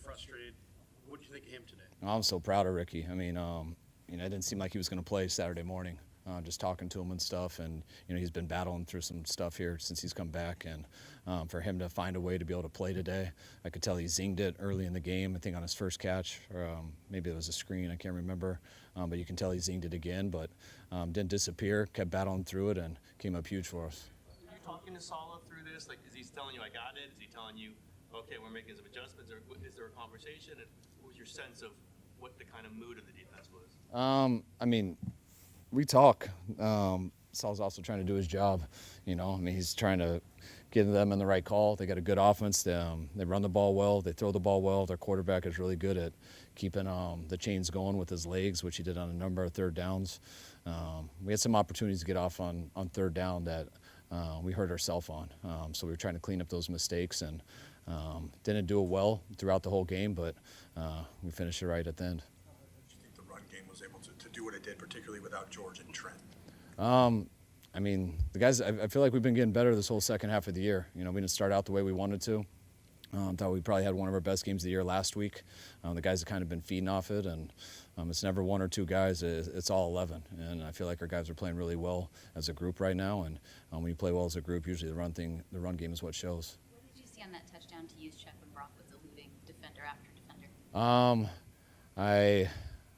frustrated. What did you think of him today? I'm so proud of Ricky. I mean, it didn't seem like he was going to play Saturday morning. Just talking to him and stuff, and he's been battling through some stuff here since he's come back, and for him to find a way to be able to play today, I could tell he zinged it early in the game. I think on his first catch, or maybe it was a screen, I can't remember, but you can tell he zinged it again, but didn't disappear, kept battling through it, and came up huge for us. Are you talking to Saleh through this? Like, is he telling you I got it? Is he telling you, okay, we're making some adjustments, or is there a conversation? And what was your sense of what the kind of mood of the defense was? I mean, we talk. Saul's also trying to do his job. He's trying to get them in the right call. They got a good offense. They run the ball well. They throw the ball well. Their quarterback is really good at keeping the chains going with his legs, which he did on a number of third downs. We had some opportunities to get off on third down that we hurt ourselves on. So we were trying to clean up those mistakes and didn't do it well throughout the whole game, but we finished it right at the end. The run game was able to do what it did, particularly without George and Trent? I mean, the guys, I feel like we've been getting better this whole second half of the year. We didn't start out the way we wanted to. Thought we probably had one of our best games of the year last week. The guys have kind of been feeding off it, and it's never one or two guys, it's all 11. And I feel like our guys are playing really well as a group right now, and when you play well as a group, usually the run game is what shows. What did you see on that touchdown to use check when Brock was eluding defender after defender?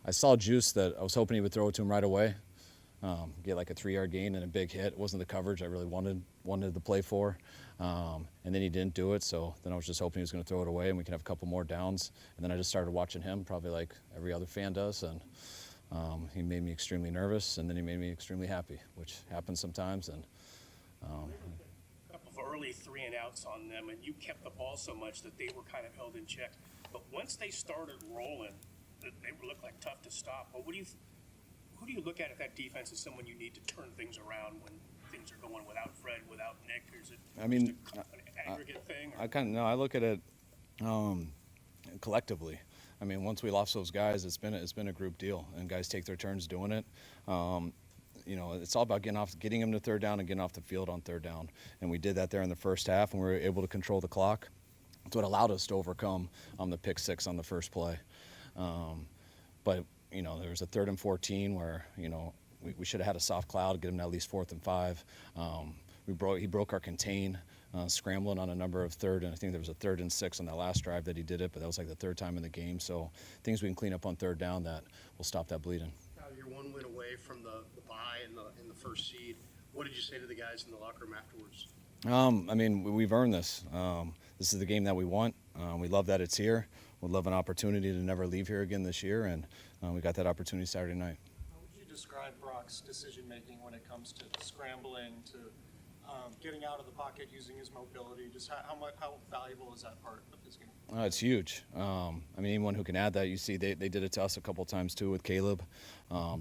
I saw Juice that I was hoping he would throw it to him right away, get like a 3-yard gain and a big hit. It wasn't the coverage I really wanted to play for, and then he didn't do it, so then I was just hoping he was going to throw it away and we could have a couple more downs. And then I just started watching him, probably like every other fan does, and he made me extremely nervous, and then he made me extremely happy, which happens sometimes. And a couple of early 3-and-outs on them, and you kept the ball so much that they were kind of held in check. But once they started rolling, they looked like tough to stop. But who do you look at that defense as someone you need to turn things around when things are going without Fred, without Nick? Or is it an aggregate thing? I look at it collectively. I mean, once we lost those guys, it's been a group deal, and guys take their turns doing it. It's all about getting them to third down and getting off the field on third down, and we did that there in the first half, and we were able to control the clock. That's what allowed us to overcome the pick six on the first play. But there was a 3rd and 14 where we should have had a soft cloud, get him to at least 4th and 5. He broke our contain, scrambling on a number of third, and I think there was a 3rd and 6 on that last drive that he did it, but that was like the 3rd time in the game. So things we can clean up on third down that will stop that bleeding. Now you're one win away from the bye in the first seed. What did you say to the guys in the locker room afterwards? I mean, we've earned this. This is the game that we want. We love that it's here. We'd love an opportunity to never leave here again this year, and we got that opportunity Saturday night. How would you describe Brock's decision-making when it comes to scrambling, to getting out of the pocket, using his mobility? Just how valuable is that part of his game? It's huge. I mean, anyone who can add that, you see they did it to us a couple times too with Caleb.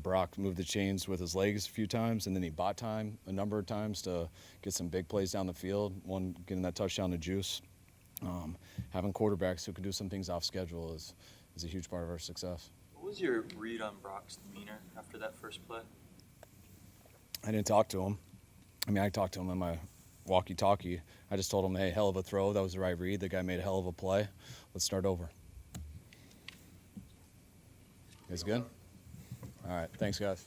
Brock moved the chains with his legs a few times, and then he bought time a number of times to get some big plays down the field, one getting that touchdown to Juice. Having quarterbacks who can do some things off schedule is a huge part of our success. What was your read on Brock's demeanor after that first play? I didn't talk to him. I mean, I talked to him on my walkie-talkie. I just told him, hey, hell of a throw. That was the right read. The guy made a hell of a play. Let's start over. You guys good? All right. Thanks, guys.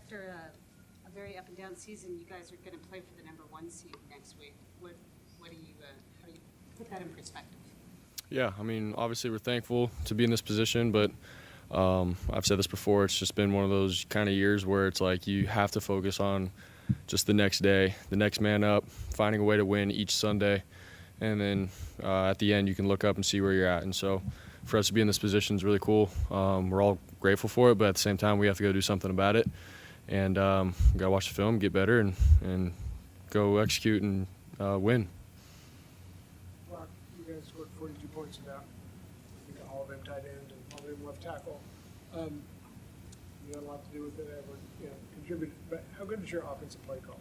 after a very up and down season, you guys are going to play for the #1 seed next week. What do you, how do you put that in perspective? Yeah, I mean, obviously we're thankful to be in this position, but I've said this before, it's just been one of those kind of years where it's like you have to focus on just the next day, the next man up, finding a way to win each Sunday, and then at the end you can look up and see where you're at. And so for us to be in this position is really cool. We're all grateful for it, but at the same time we have to go do something about it. And we got to watch the film, get better, and go execute and win. Brock, you guys scored 42 points in that. I think a Hall of Fame tight end and Hall of Fame left tackle. You had a lot to do with it. Everyone, contributed. But how good is your offensive play caller?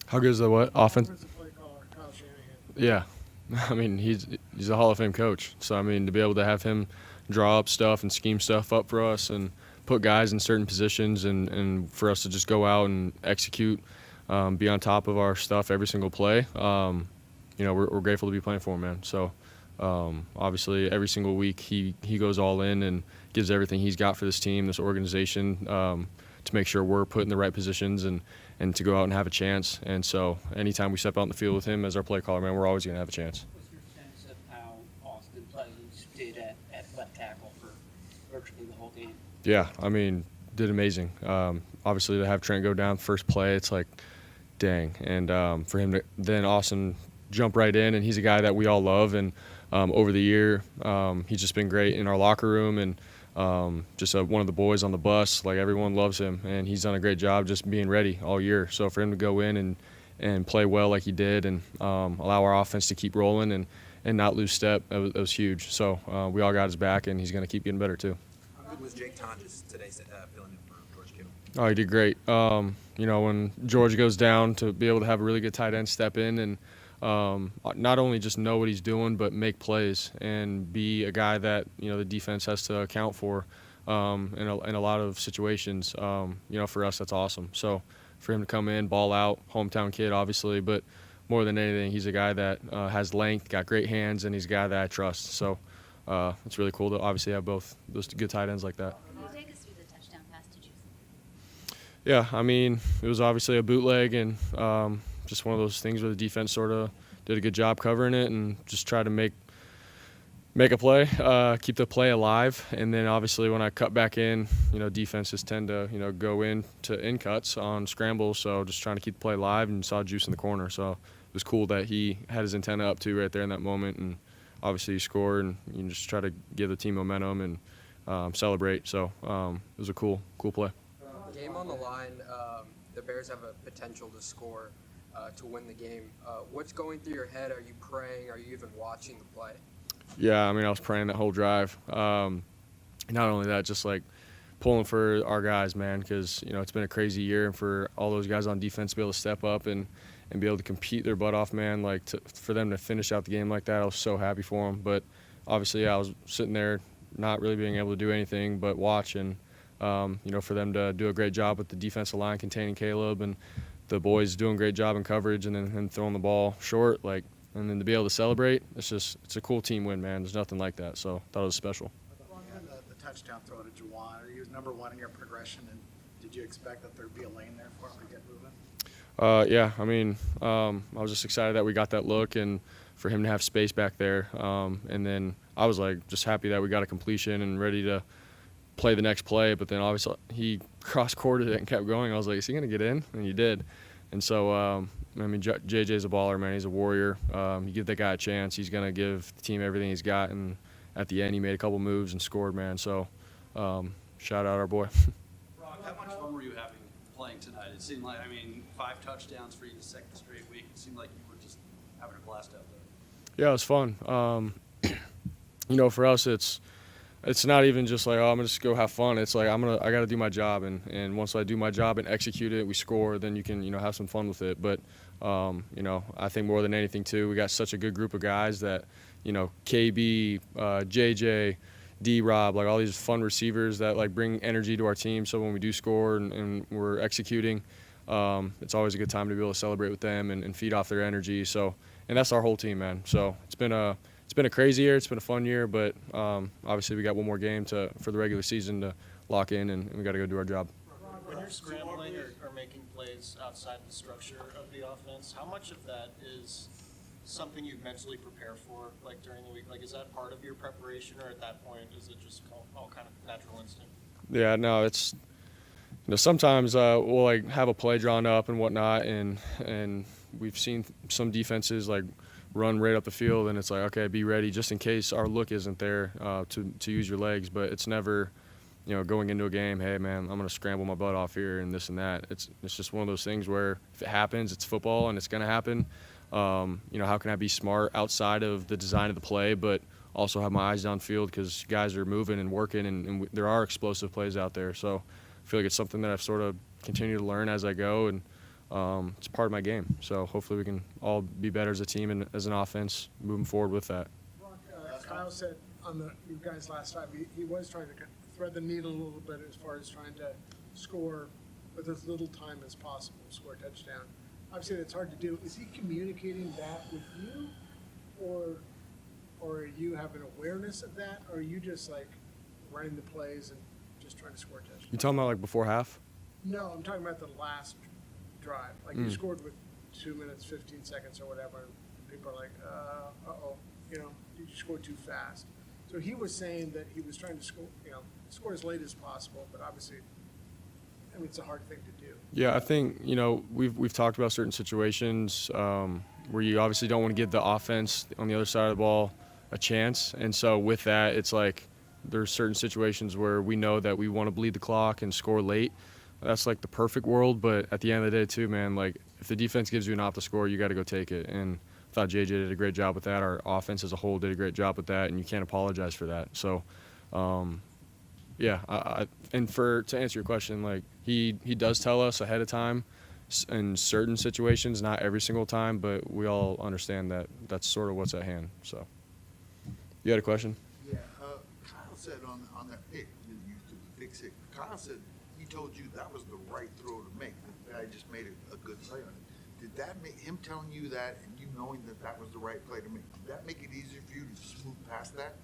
How good is the what? Offensive play caller, Kyle Shanahan. Yeah. I mean, he's a Hall of Fame coach. So, I mean, to be able to have him draw up stuff and scheme stuff up for us and put guys in certain positions and for us to just go out and execute, be on top of our stuff every single play, we're grateful to be playing for him, man. So, obviously, every single week he goes all in and gives everything he's got for this team, this organization, to make sure we're put in the right positions and to go out and have a chance. And so anytime we step out in the field with him as our play caller, man, we're always going to have a chance. What's your sense of how Austin Pleasants did at left tackle for virtually the whole game? Yeah, I mean, did amazing. Obviously, to have Trent go down first play, it's like, dang. And for him to then Austin jump right in, and he's a guy that we all love. And over the year, he's just been great in our locker room and just one of the boys on the bus. Like, everyone loves him, and he's done a great job just being ready all year. So for him to go in and play well like he did and allow our offense to keep rolling and not lose step, it was huge. So we all got his back, and he's going to keep getting better too. How good was Jake Tonjes today filling in for George Kittle? Oh, he did great. When George goes down, to be able to have a really good tight end step in and not only just know what he's doing, but make plays and be a guy that the defense has to account for in a lot of situations. For us, that's awesome. So for him to come in, ball out, hometown kid, obviously, but more than anything, he's a guy that has length, got great hands, and he's a guy that I trust. So it's really cool to obviously have both those good tight ends like that. Can you take us through the touchdown pass to Juice? Yeah, I mean, it was obviously a bootleg and just one of those things where the defense sort of did a good job covering it and just tried to make a play, keep the play alive. And then obviously when I cut back in, defenses tend to, go in to in cuts on scrambles. So just trying to keep the play alive and saw Juice in the corner. So it was cool that he had his antenna up too right there in that moment. And obviously he scored, and you just try to give the team momentum and celebrate. So it was a cool play. Game on the line, the Bears have a potential to score to win the game. What's going through your head? Are you praying? Are you even watching the play? Yeah, I mean, I was praying that whole drive. Not only that, just like pulling for our guys, man, because it's been a crazy year, and for all those guys on defense to be able to step up and be able to compete their butt off, man, for them to finish out the game like that, I was so happy for them. But obviously, I was sitting there not really being able to do anything but watch, and for them to do a great job with the defensive line containing Caleb and the boys doing a great job in coverage and then throwing the ball short, and then to be able to celebrate, it's a cool team win, man. There's nothing like that, so I thought it was special. The touchdown throw to Juwan, he was #1 in your progression, and did you expect that there'd be a lane there for him to get moving? Yeah, I mean, I was just excited that we got that look and for him to have space back there. And then I was just happy that we got a completion and ready to play the next play, but then obviously he cross-courted it and kept going. I was like, is he going to get in? And he did. And so, JJ's a baller, man. He's a warrior. You give that guy a chance, he's going to give the team everything he's got. And at the end, he made a couple moves and scored, man. So, shout out our boy. Brock, how much fun were you having playing tonight? It seemed like, 5 touchdowns for you the second straight week. It seemed like you were just having a blast out there. Yeah, it was fun. For us, it's not even just like, I'm gonna just go have fun. It's like I gotta do my job, and once I do my job and execute it, we score, then you can have some fun with it. But I think more than anything too, we got such a good group of guys that KB, JJ, D-Rob, all these fun receivers that bring energy to our team. So when we do score and we're executing, it's always a good time to be able to celebrate with them and feed off their energy. So, and that's our whole team, man. So it's been a crazy year. It's been a fun year, but obviously we got one more game for the regular season to lock in, and we got to go do our job. When you're scrambling or making plays outside the structure of the offense, how much of that is something you mentally prepare for, like during the week? Like, is that part of your preparation, or at that point, is it just all kind of natural instinct? Yeah, no, it's sometimes we'll like have a play drawn up and whatnot, and we've seen some defenses like run right up the field, and it's like, okay, be ready just in case our look isn't there to use your legs. But it's never, going into a game, hey man, I'm gonna scramble my butt off here and this and that. It's just one of those things where if it happens, it's football and it's gonna happen. How can I be smart outside of the design of the play, but also have my eyes downfield because guys are moving and working, and there are explosive plays out there. So I feel like it's something that I've sort of continued to learn as I go, and it's part of my game. So hopefully we can all be better as a team and as an offense moving forward with that. Kyle said on you guys last time, he was trying to thread the needle a little bit as far as trying to score with as little time as possible, score a touchdown. Obviously, that's hard to do. Is he communicating that with you, or are you having awareness of that, or are you just like running the plays and just trying to score touchdowns? You talking about like before half? No, I'm talking about the last drive. Like you scored with 2 minutes, 15 seconds, or whatever, and people are like, uh-oh, you scored too fast. So he was saying that he was trying to score as late as possible, but obviously, it's a hard thing to do. Yeah, I think we've talked about certain situations where you obviously don't want to give the offense on the other side of the ball a chance, and so with that, it's like there's certain situations where we know that we want to bleed the clock and score late. That's like the perfect world, but at the end of the day, too, man, like if the defense gives you an off the score, you got to go take it. And I thought JJ did a great job with that. Our offense as a whole did a great job with that, and you can't apologize for that. So, yeah, to answer your question, like he does tell us ahead of time in certain situations, not every single time, but we all understand that that's sort of what's at hand. So, you had a question? Yeah, Kyle said on that pick, you used to pick six. Kyle said he told you that was the right throw to make. The guy just made a good play on it. Did that make him telling you that and you knowing that was the right play to make? Did that make it easier for you to smooth past that?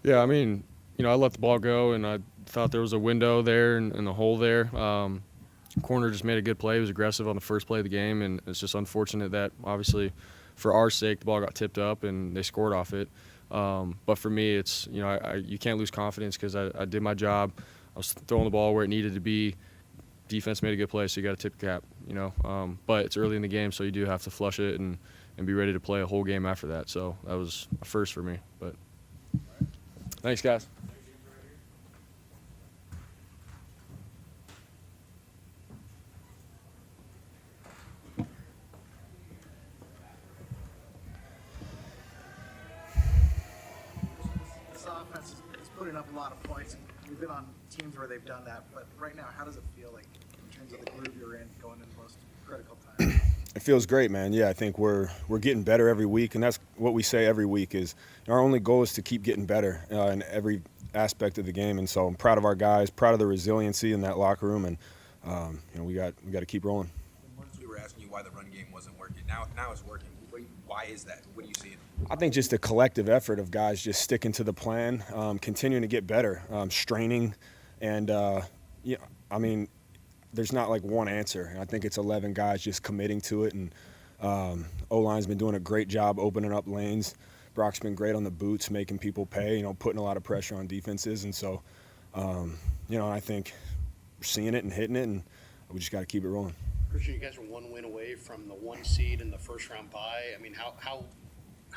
Yeah, I mean, I let the ball go, and I thought there was a window there and a hole there. Corner just made a good play. He was aggressive on the first play of the game, and it's just unfortunate that, obviously, for our sake, the ball got tipped up and they scored off it. But for me, it's, you can't lose confidence because I did my job. I was throwing the ball where it needed to be. Defense made a good play, so you got to tip the cap, But it's early in the game, so you do have to flush it and be ready to play a whole game after that. So that was a first for me. But thanks, guys. This offense is putting up a lot of points, and we've been on teams where they've done that. But right now, how does it feel like in terms of the groove you're in going into the most critical time? It feels great, man. Yeah, I think we're getting better every week, and that's what we say every week is our only goal is to keep getting better in every aspect of the game. And so I'm proud of our guys, proud of the resiliency in that locker room, and we got to keep rolling. We were asking you why the run game wasn't working. Now it's working. Why is that? What are you seeing? I think just the collective effort of guys just sticking to the plan, continuing to get better, straining, and there's not like one answer. I think it's 11 guys just committing to it, and O-line's been doing a great job opening up lanes. Brock's been great on the boots, making people pay, putting a lot of pressure on defenses. And so, I think we're seeing it and hitting it, and we just got to keep it rolling. Christian, you guys are one win away from the 1 seed in the first round bye. I mean, how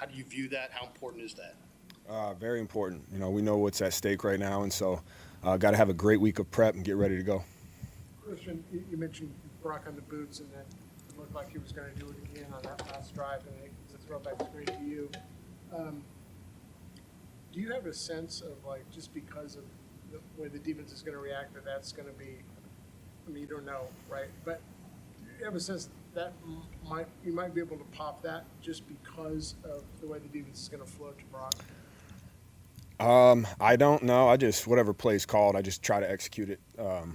do you view that? How important is that? Very important. We know what's at stake right now, and so got to have a great week of prep and get ready to go. Christian, you mentioned Brock on the boots, and that it looked like he was going to do it again on that last drive, and it's a throwback screen to you. Do you have a sense of, like, just because of the way the defense is going to react, that's going to be, you don't know, right? But do you have a sense that you might be able to pop that just because of the way the defense is going to flow to Brock? I don't know. Whatever play's called, I just try to execute it, to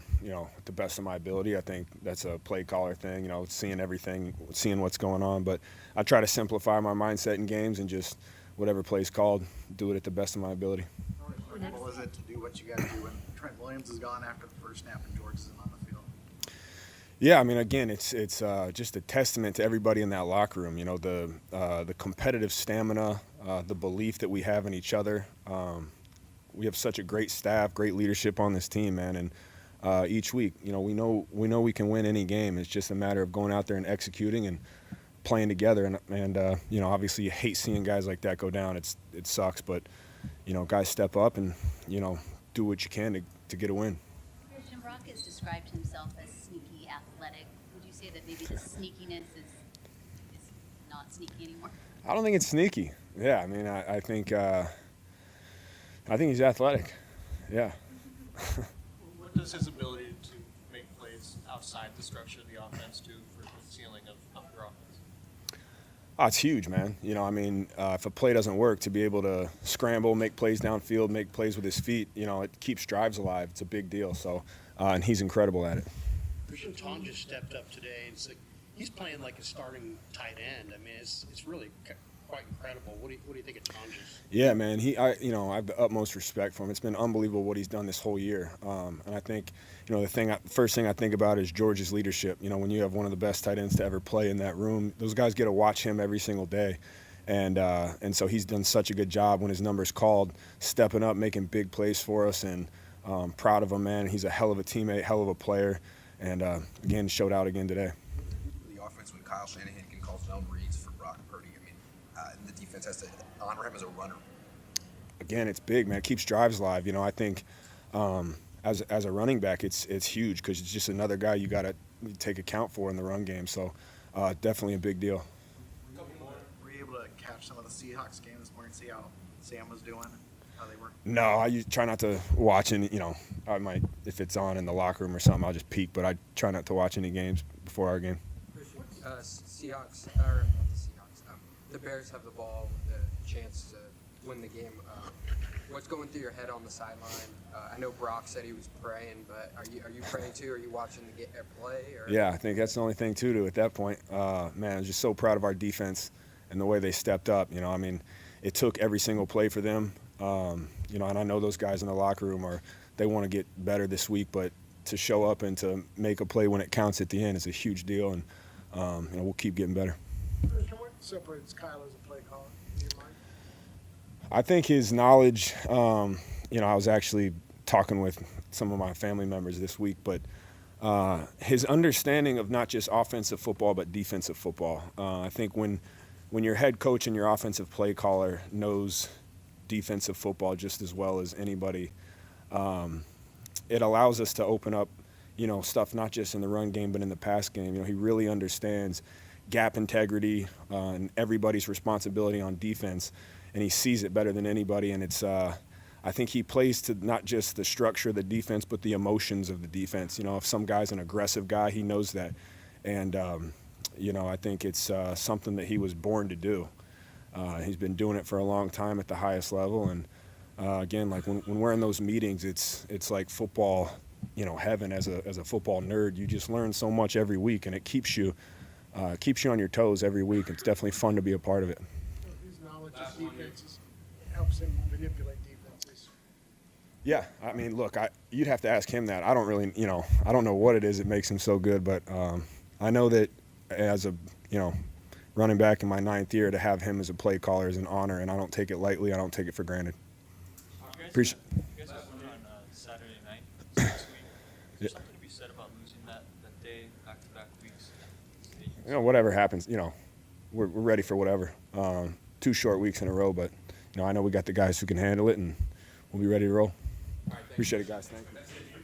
the best of my ability. I think that's a play caller thing, seeing everything, seeing what's going on. But I try to simplify my mindset in games and just whatever play's called, do it at the best of my ability. How important is it to do what you got to do when Trent Williams is gone after the first snap and George isn't on the field? Yeah, I mean, again, it's just a testament to everybody in that locker room. You know, the competitive stamina, the belief that we have in each other. We have such a great staff, great leadership on this team, man. And each week, you know we can win any game. It's just a matter of going out there and executing and playing together. And you know, obviously, you hate seeing guys like that go down. It sucks, but you know, guys step up and you know do what you can to get a win. Christian, Brock has described himself as sneaky athletic. Would you say that maybe the sneakiness is not sneaky anymore? I don't think it's sneaky. Yeah, I mean, I think he's athletic. Yeah. What does his ability to make plays outside the structure of the offense do for the ceiling of your offense? Oh, it's huge, man. You know, I mean, if a play doesn't work, to be able to scramble, make plays downfield, make plays with his feet, you know, it keeps drives alive. It's a big deal. So, and he's incredible at it. Christian Tom just stepped up today. It's like he's playing like a starting tight end. I mean, it's really quite incredible. What do you think of Tonjes? Yeah, man. I have the utmost respect for him. It's been unbelievable what he's done this whole year. And I think, you know, the first thing I think about is George's leadership. You know, when you have one of the best tight ends to ever play in that room, those guys get to watch him every single day. And so he's done such a good job when his number's called, stepping up, making big plays for us. And proud of him, man. He's a hell of a teammate, hell of a player. And again, showed out again today. The offense when Kyle Shanahan can call zone reads for Brock Purdy. I mean, the defense has to honor him as a runner. Again, it's big, man. It keeps drives alive. You know, I think as a running back, it's huge because it's just another guy you got to take account for in the run game. So definitely a big deal. Were you able to catch some of the Seahawks game this morning, see how Sam was doing, how they were? No, I try not to watch any. You know, I might, if it's on in the locker room or something, I'll just peek. But I try not to watch any games before our game. Seahawks, or not the Seahawks, the Bears have the ball with a chance to win the game. What's going through your head on the sideline? I know Brock said he was praying, but are you praying too? Are you watching the play? Or? Yeah, I think that's the only thing to do at that point. Man, I'm just so proud of our defense and the way they stepped up. You know, I mean, it took every single play for them. You know, and I know those guys in the locker room they want to get better this week, but to show up and to make a play when it counts at the end is a huge deal, and you know, we'll keep getting better. Christian, what separates Kyle as a play caller in your mind? I think his knowledge, you know, I was actually talking with some of my family members this week, but his understanding of not just offensive football but defensive football. I think when your head coach and your offensive play caller knows defensive football just as well as anybody, it allows us to open up, you know, stuff not just in the run game but in the pass game. You know, he really understands gap integrity and everybody's responsibility on defense, and he sees it better than anybody. And it's I think he plays to not just the structure of the defense but the emotions of the defense. You know, if some guy's an aggressive guy, he knows that. And you know, I think it's something that he was born to do. He's been doing it for a long time at the highest level, and again, like when we're in those meetings, it's like football, you know, heaven. As a football nerd, you just learn so much every week, and it keeps you on your toes every week. It's definitely fun to be a part of it. His knowledge of defenses helps him manipulate defenses. Yeah, I mean, look, you'd have to ask him that. I don't really, you know, I don't know what it is that makes him so good, but I know that as a, you know, running back in my 9th year, to have him as a play caller is an honor, and I don't take it lightly. I don't take it for granted. Appreciate. You guys have one on Saturday night next week. Is there something to be said about losing that day, back-to-back weeks? You know, whatever happens, you know, we're ready for whatever. 2 short weeks in a row, but you know, I know we got the guys who can handle it, and we'll be ready to roll. Appreciate it, guys. Thank you.